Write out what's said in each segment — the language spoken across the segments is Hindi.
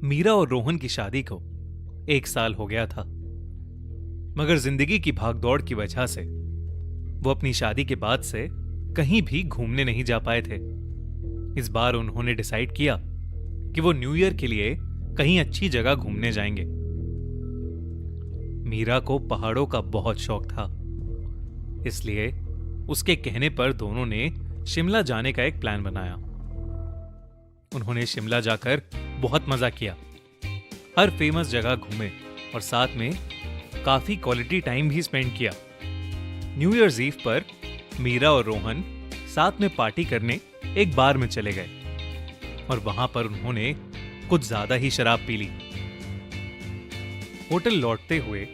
मीरा और रोहन की शादी को 1 साल हो गया था, मगर जिंदगी की भागदौड़ की वजह से वो अपनी शादी के बाद से कहीं भी घूमने नहीं जा पाए थे। इस बार उन्होंने डिसाइड किया कि वो न्यू ईयर के लिए कहीं अच्छी जगह घूमने जाएंगे। मीरा को पहाड़ों का बहुत शौक था, इसलिए उसके कहने पर दोनों ने शिमला जाने का एक प्लान बनाया। उन्होंने शिमला जाकर बहुत मजा किया, हर फेमस जगह घूमे और साथ में काफी क्वालिटी टाइम भी स्पेंड किया। न्यू ईयर्स ईव पर मीरा और रोहन साथ में पार्टी करने एक बार में चले गए और वहां पर उन्होंने कुछ ज्यादा ही शराब पी ली। होटल लौटते हुए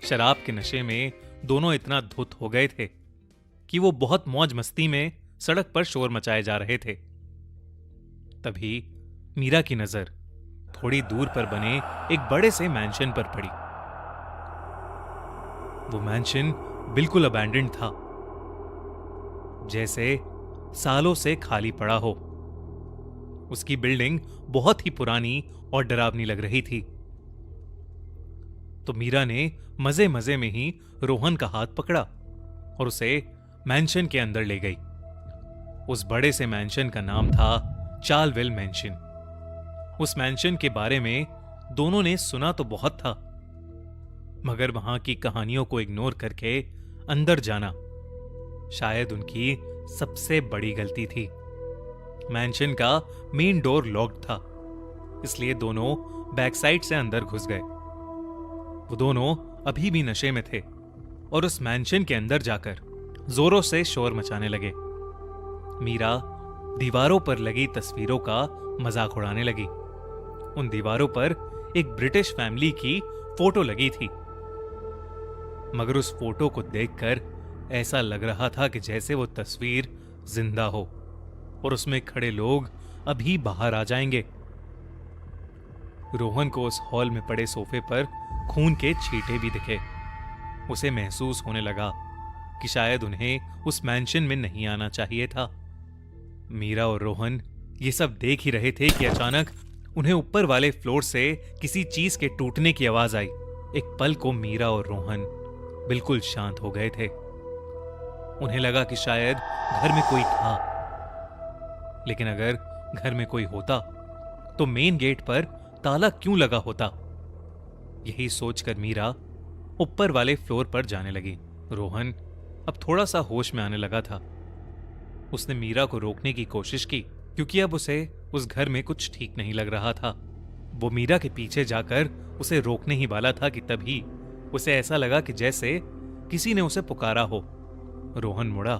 शराब के नशे में दोनों इतना धुत हो गए थे कि वो बहुत मौज मस्ती में सड़क पर शोर मचाए जा रहे थे। तभी मीरा की नजर थोड़ी दूर पर बने एक बड़े से मैंशन पर पड़ी। वो मैंशन बिल्कुल अबैंडन्ड था, जैसे सालों से खाली पड़ा हो। उसकी बिल्डिंग बहुत ही पुरानी और डरावनी लग रही थी। तो मीरा ने मजे मजे में ही रोहन का हाथ पकड़ा और उसे मैंशन के अंदर ले गई। उस बड़े से मैंशन का नाम था चार्लविल मैंशन। उस मैंशन के बारे में दोनों ने सुना तो बहुत था, मगर वहां की कहानियों को इग्नोर करके अंदर जाना शायद उनकी सबसे बड़ी गलती थी। मैंशन का मेन डोर लॉक्ड था, इसलिए दोनों बैक साइड से अंदर घुस गए। वो दोनों अभी भी नशे में थे और उस मैंशन के अंदर जाकर जोरों से शोर मचाने लगे। मीरा दीवारों पर लगी तस्वीरों का मजाक उड़ाने लगी। उन दीवारों पर एक ब्रिटिश फैमिली की फोटो लगी थी, मगर उस फोटो को देखकर ऐसा लग रहा था कि जैसे वो तस्वीर जिंदा हो और उसमें खड़े लोग अभी बाहर आ जाएंगे। रोहन को उस हॉल में पड़े सोफे पर खून के छींटे भी दिखे। उसे महसूस होने लगा कि शायद उन्हें उस मैंशन में नहीं आना चाहिए था। मीरा और रोहन ये सब देख ही रहे थे कि अचानक उन्हें ऊपर वाले फ्लोर से किसी चीज के टूटने की आवाज आई। एक पल को मीरा और रोहन बिल्कुल शांत हो गए थे। उन्हें लगा कि शायद घर में कोई था, लेकिन अगर घर में कोई होता तो मेन गेट पर ताला क्यों लगा होता। यही सोचकर मीरा ऊपर वाले फ्लोर पर जाने लगी। रोहन अब थोड़ा सा होश में आने लगा था। उसने मीरा को रोकने की कोशिश की, क्योंकि अब उसे उस घर में कुछ ठीक नहीं लग रहा था। वो मीरा के पीछे जाकर उसे रोकने ही वाला था कि तभी उसे ऐसा लगा कि जैसे किसी ने उसे पुकारा हो। रोहन मुड़ा,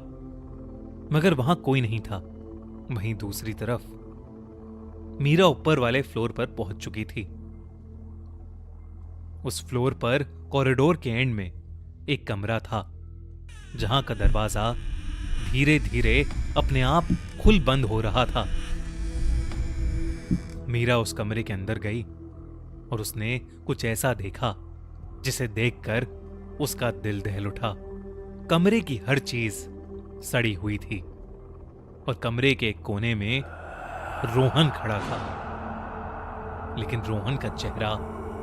मगर वहां कोई नहीं था। वहीं दूसरी तरफ मीरा ऊपर वाले फ्लोर पर पहुंच चुकी थी। उस फ्लोर पर कॉरिडोर के एंड में एक कमरा था, जहां का दरवाजा धीरे धीरे अपने आप खुल बंद हो रहा था। मीरा उस कमरे के अंदर गई और उसने कुछ ऐसा देखा जिसे देखकर उसका दिल दहल उठा। कमरे की हर चीज सड़ी हुई थी और कमरे के एक कोने में रोहन खड़ा था, लेकिन रोहन का चेहरा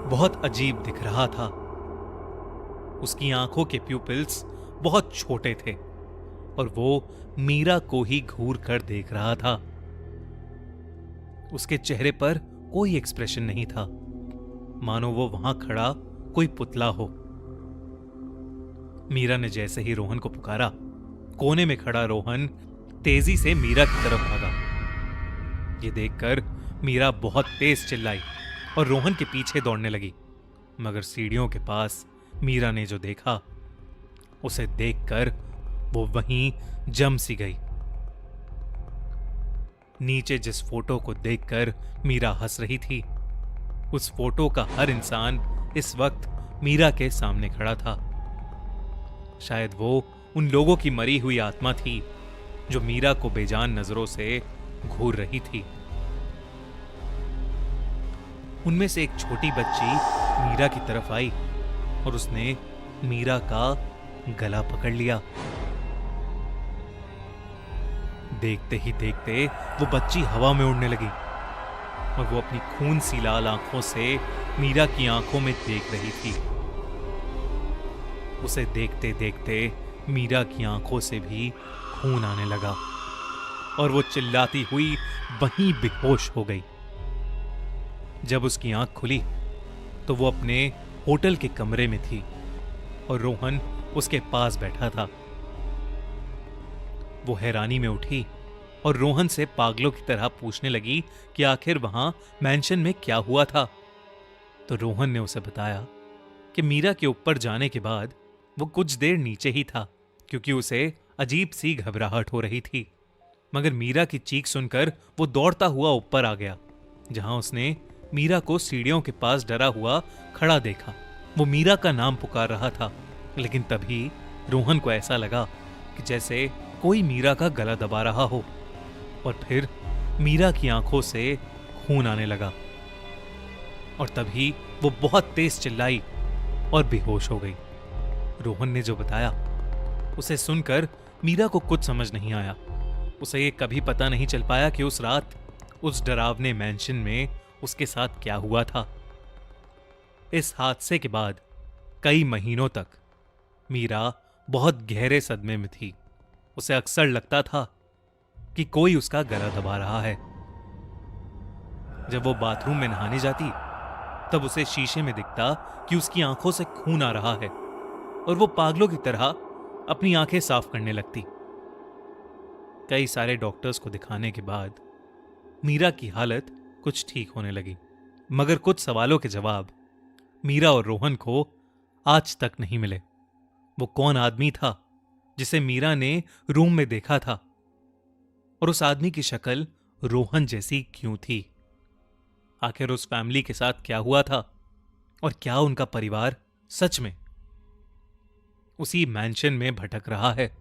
बहुत अजीब दिख रहा था। उसकी आंखों के प्यूपिल्स बहुत छोटे थे और वो मीरा को ही घूर कर देख रहा था। उसके चेहरे पर कोई एक्सप्रेशन नहीं था, मानो वो वहां खड़ा कोई पुतला हो। मीरा ने जैसे ही रोहन को पुकारा, कोने में खड़ा रोहन तेजी से मीरा की तरफ भागा। ये देखकर मीरा बहुत तेज चिल्लाई और रोहन के पीछे दौड़ने लगी, मगर सीढ़ियों के पास मीरा ने जो देखा उसे देखकर वो वहीं जम सी गई। नीचे जिस फोटो को देखकर मीरा हंस रही थी, उस फोटो का हर इंसान इस वक्त मीरा के सामने खड़ा था। शायद वो उन लोगों की मरी हुई आत्मा थी जो मीरा को बेजान नजरों से घूर रही थी। उनमें से एक छोटी बच्ची मीरा की तरफ आई और उसने मीरा का गला पकड़ लिया। देखते ही देखते वो बच्ची हवा में उड़ने लगी। और वो अपनी खून सी लाल आंखों से मीरा की आंखों में देख रही थी। उसे देखते देखते मीरा की आंखों से भी खून आने लगा और वो चिल्लाती हुई वहीं बेहोश हो गई। जब उसकी आंख खुली तो वो अपने होटल के कमरे में थी और रोहन उसके पास बैठा था। वो हैरानी में उठी और रोहन से पागलों की तरह पूछने लगी कि आखिर वहां मैंशन में क्या हुआ था। तो रोहन ने उसे बताया कि मीरा के ऊपर जाने के बाद वो कुछ देर नीचे ही था क्योंकि उसे अजीब सी घबराहट हो रही थी। मगर मीरा की चीख सुनकर वो दौड़ता हुआ ऊपर आ गया, जहां उसने मीरा को सीढ़ियों के पास डरा हुआ खड़ा देखा। वो मीरा का नाम पुकार रहा था, लेकिन तभी रोहन को ऐसा लगा कि जैसे कोई मीरा का गला दबा रहा हो और फिर मीरा की आंखों से खून आने लगा और तभी वो बहुत तेज चिल्लाई और बेहोश हो गई। रोहन ने जो बताया उसे सुनकर मीरा को कुछ समझ नहीं आया। उसे ये कभी पता नहीं चल पाया कि उस रात उस डरावने मैंशन में उसके साथ क्या हुआ था। इस हादसे के बाद कई महीनों तक मीरा बहुत गहरे सदमे में थी। उसे अक्सर लगता था कि कोई उसका गला दबा रहा है। जब वो बाथरूम में नहाने जाती तब उसे शीशे में दिखता कि उसकी आंखों से खून आ रहा है और वो पागलों की तरह अपनी आंखें साफ करने लगती। कई सारे डॉक्टर्स को दिखाने के बाद मीरा की हालत कुछ ठीक होने लगी, मगर कुछ सवालों के जवाब मीरा और रोहन को आज तक नहीं मिले। वो कौन आदमी था जिसे मीरा ने रूम में देखा था और उस आदमी की शक्ल रोहन जैसी क्यों थी? आखिर उस फैमिली के साथ क्या हुआ था और क्या उनका परिवार सच में उसी मैंशन में भटक रहा है?